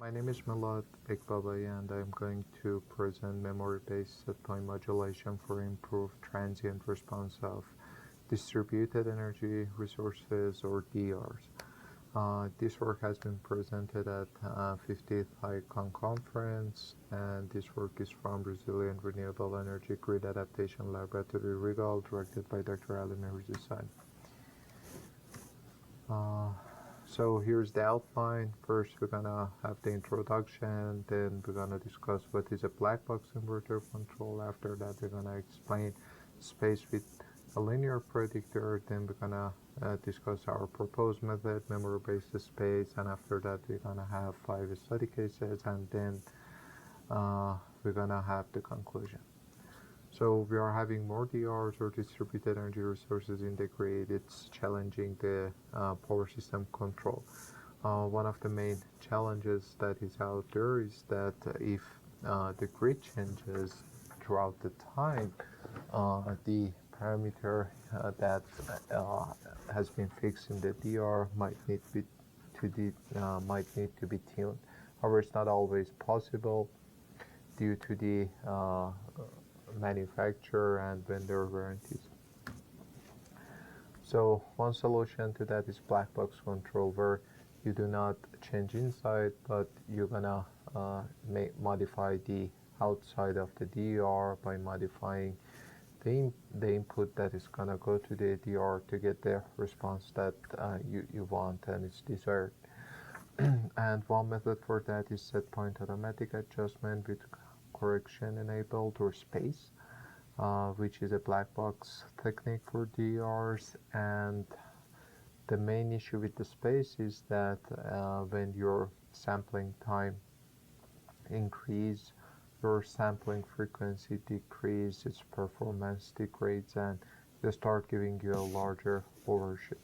My name is Milad Beikbabaei and I'm going to present memory-based setpoint modulation for improved transient response of distributed energy resources or DRs. This work has been presented at 50th ICON conference, and this work is from Resilient Renewable Energy Grid Adaptation Laboratory, Regal, directed by Dr. Ali Mehrzad. So here's the outline. First, we're gonna have the introduction, then we're gonna discuss what is a black box inverter control. After that, we're gonna explain space with a linear predictor. Then we're gonna discuss our proposed method, memory-based space, and after that, we're gonna have 5 study cases, and then we're gonna have the conclusion. So we are having more DRs or distributed energy resources in the grid. It's challenging the power system control. One of the main challenges that is out there is that if the grid changes throughout the time, the parameter that has been fixed in the DR might need to be tuned. However, it's not always possible due to the manufacturer and vendor warranties. So one solution to that is black box control, where you do not change inside, but you're gonna modify the outside of the DR by modifying the input that is gonna go to the DR to get the response that you want and is desired. And one method for that is set point automatic adjustment with correction enabled, or space, which is a black box technique for DRs. And the main issue with the space is that when your sampling time increase, your sampling frequency decrease, its performance degrades, and they start giving you a larger overshoot.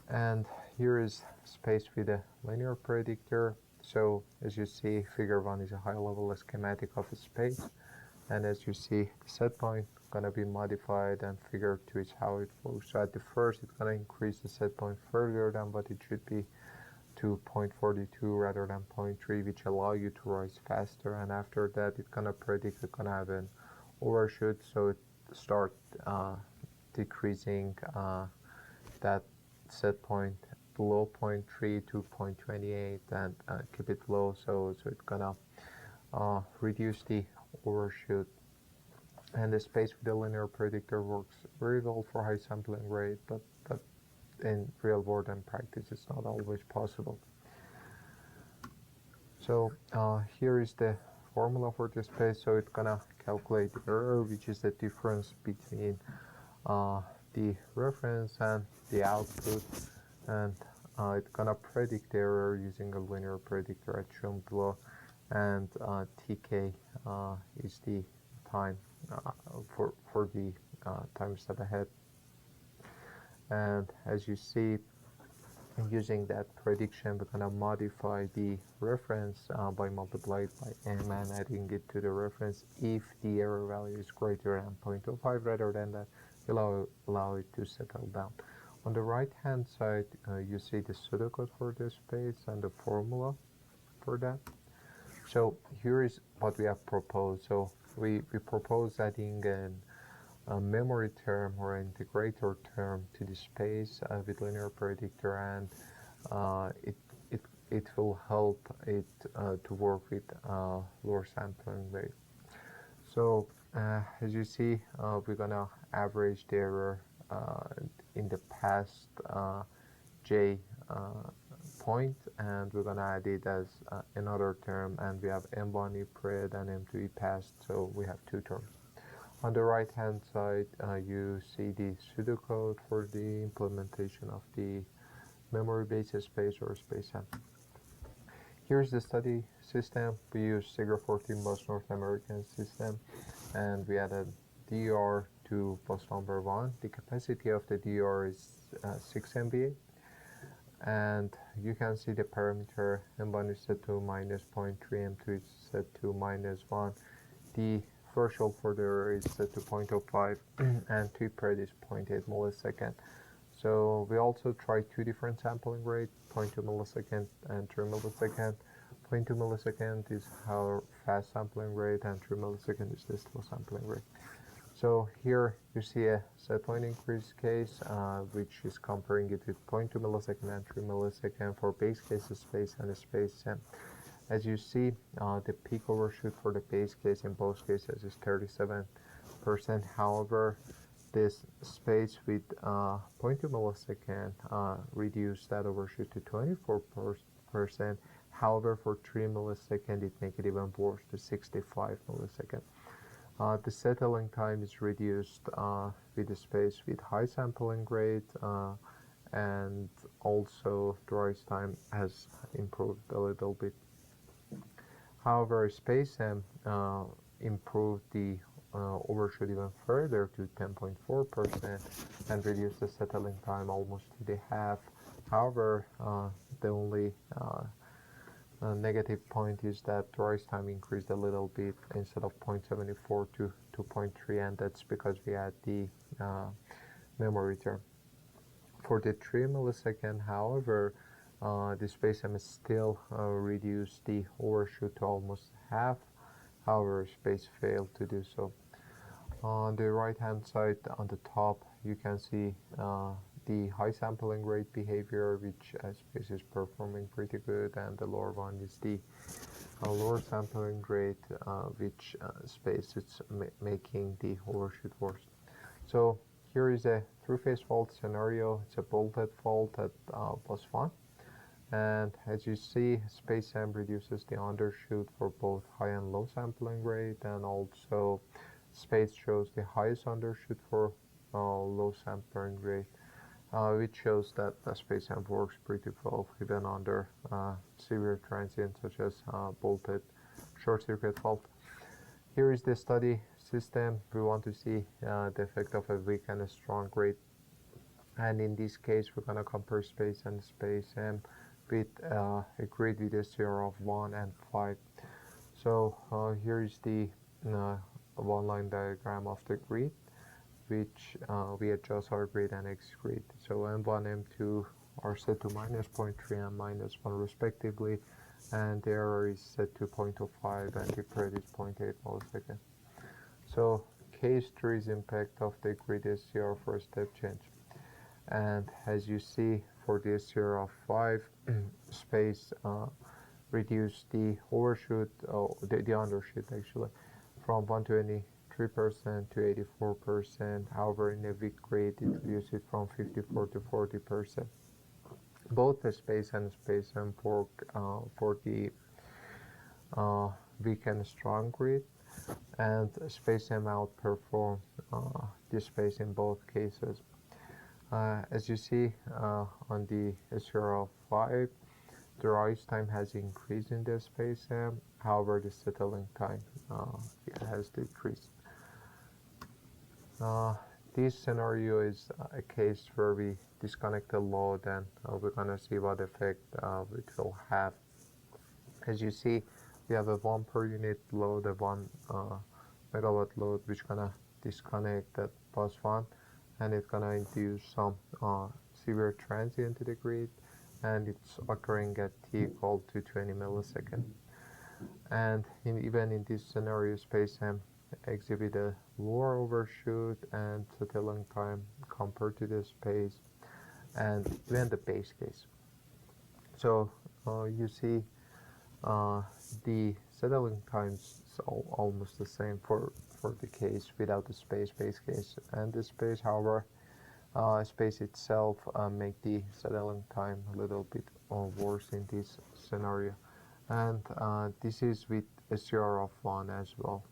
And here is space with a linear predictor. So as you see, figure 1 is a high-level schematic of a space, and as you see, the set point gonna be modified, and figure 2 is how it works. So at the first, it's gonna increase the set point further than what it should be to 0.42 rather than 0.3, which allow you to rise faster. And after that, it's gonna predict it's gonna have an overshoot, so it start decreasing that set point below 0.3 to 0.28 and keep it low, so it's gonna reduce the overshoot. And the space with the linear predictor works very well for high sampling rate, but in real world and practice it's not always possible. So here is the formula for the space. So it's gonna calculate the error, which is the difference between the reference and the output, and it's gonna predict the error using a linear predictor as shown below, and TK is the time for the time step ahead. And as you see, using that prediction, we're gonna modify the reference by multiplying by m and adding it to the reference. If the error value is greater than 0.05 rather than that, allow it to settle down. On the right hand side, you see the pseudocode for the space and the formula for that. So here is what we have proposed. So we propose adding a memory term or integrator term to the space with linear predictor, and it will help it to work with lower sampling rate. So as you see, we're gonna average the error in the past J point, and we're gonna add it as another term, and we have M1 EPRED and M2 EPAST, so we have 2 terms. On the right hand side, you see the pseudocode for the implementation of the memory-based space or space sampling. Here's the study system. We use Segra 14 bus North American system, and we added DR to bus number 1. The capacity of the DR is 6 MVA, and you can see the parameter M1 is set to minus 0.3, M2 is set to minus 1. The threshold for the error is set to 0.05 and 2 pred is 0.8 millisecond. So we also tried two different sampling rates, 0.2 millisecond and 3 millisecond. 0.2 millisecond is our fast sampling rate, and 3 millisecond is the slow sampling rate. So here you see a set point increase case, which is comparing it with 0.2 millisecond and 3 millisecond for base case space and space. As you see, the peak overshoot for the base case in both cases is 37%. However, this space with 0.2 millisecond reduced that overshoot to 24%. However, for 3 millisecond, it makes it even worse to 65 millisecond. The settling time is reduced with the space with high sampling rate, and also the rise time has improved a little bit. However, SpaceM improved the overshoot even further to 10.4% and reduced the settling time almost to the half. However, the only negative point is that rise time increased a little bit instead of 0.74 to 2.3, and that's because we had the memory term. For the 3 millisecond, however, the SpaceM is still reduced the overshoot to almost half. However, Space failed to do so. On the right hand side on the top, you can see the high sampling rate behavior, which Space is performing pretty good, and the lower one is the lower sampling rate, which Space is making the overshoot worse. So here is a three-phase fault scenario. It's a bolted fault at +1. And as you see, SpaceM reduces the undershoot for both high and low sampling rate, and also Space shows the highest undershoot for low sampling rate, which shows that the SpaceM works pretty well even under severe transient such as bolted short circuit fault. Here is the study system. We want to see the effect of a weak and a strong grid, and in this case we're going to compare Space and SpaceM with a grid with a SCR of 1 and 5. So here is the one-line diagram of the grid, which we adjust our grid and X grid. So M1, M2 are set to -0.3 and -1 respectively, and the error is set to 0.05 and the period is 0.8 millisecond. So case 3's impact of the grid SCR for a step change. And as you see, for the SCR of 5, Space reduced the overshoot, the undershoot actually, from 123% to 84%. However, in a weak grid, it reduced it from 54 to 40%. Both the Space and SpaceM work for the weak and strong grid, and SpaceM outperformed the Space in both cases. As you see on the SCR of 5, the rise time has increased in the SpaceM. However, the settling time has decreased. This scenario is a case where we disconnect the load, and we're going to see what effect it will have. As you see, we have a 1 per unit load, a 1 megawatt load, which going to disconnect at +1, and it's going to induce some severe transient to the grid, and it's occurring at t equal to 20 milliseconds. And even in this scenario, SpaceM exhibit a lower overshoot and settling time compared to the Space and even the base case. So you see the settling times is almost the same for the case without the Space base case and the Space. However, Space itself make the settling time a little bit worse in this scenario, and this is with a SCR of 1 as well.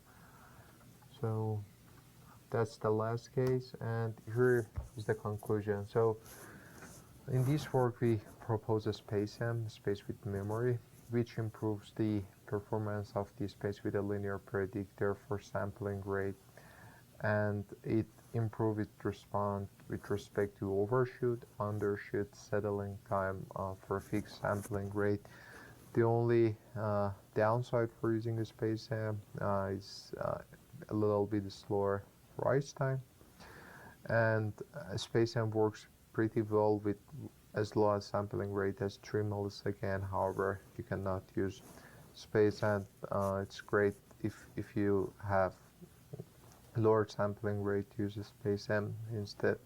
So that's the last case, and here is the conclusion. So in this work, we propose a SpaceM, Space with memory, which improves the performance of the Space with a linear predictor for sampling rate, and it improves its response with respect to overshoot, undershoot, settling time for fixed sampling rate. The only downside for using a SpaceM is a little bit slower rise time, and SpaceM works pretty well with as low a sampling rate as 3 millisecond. However, you cannot use space amp. It's great if you have lower sampling rate, use a space amp instead.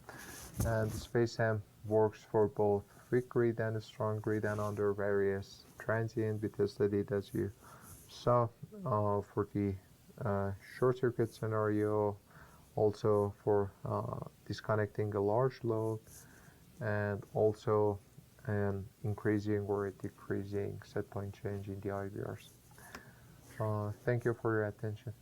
And the space amp works for both weak grid and a strong grid and under various transient. We tested it as you saw for the short circuit scenario, also for disconnecting a large load, and also increasing or decreasing set point change in the IVRs. Thank you for your attention.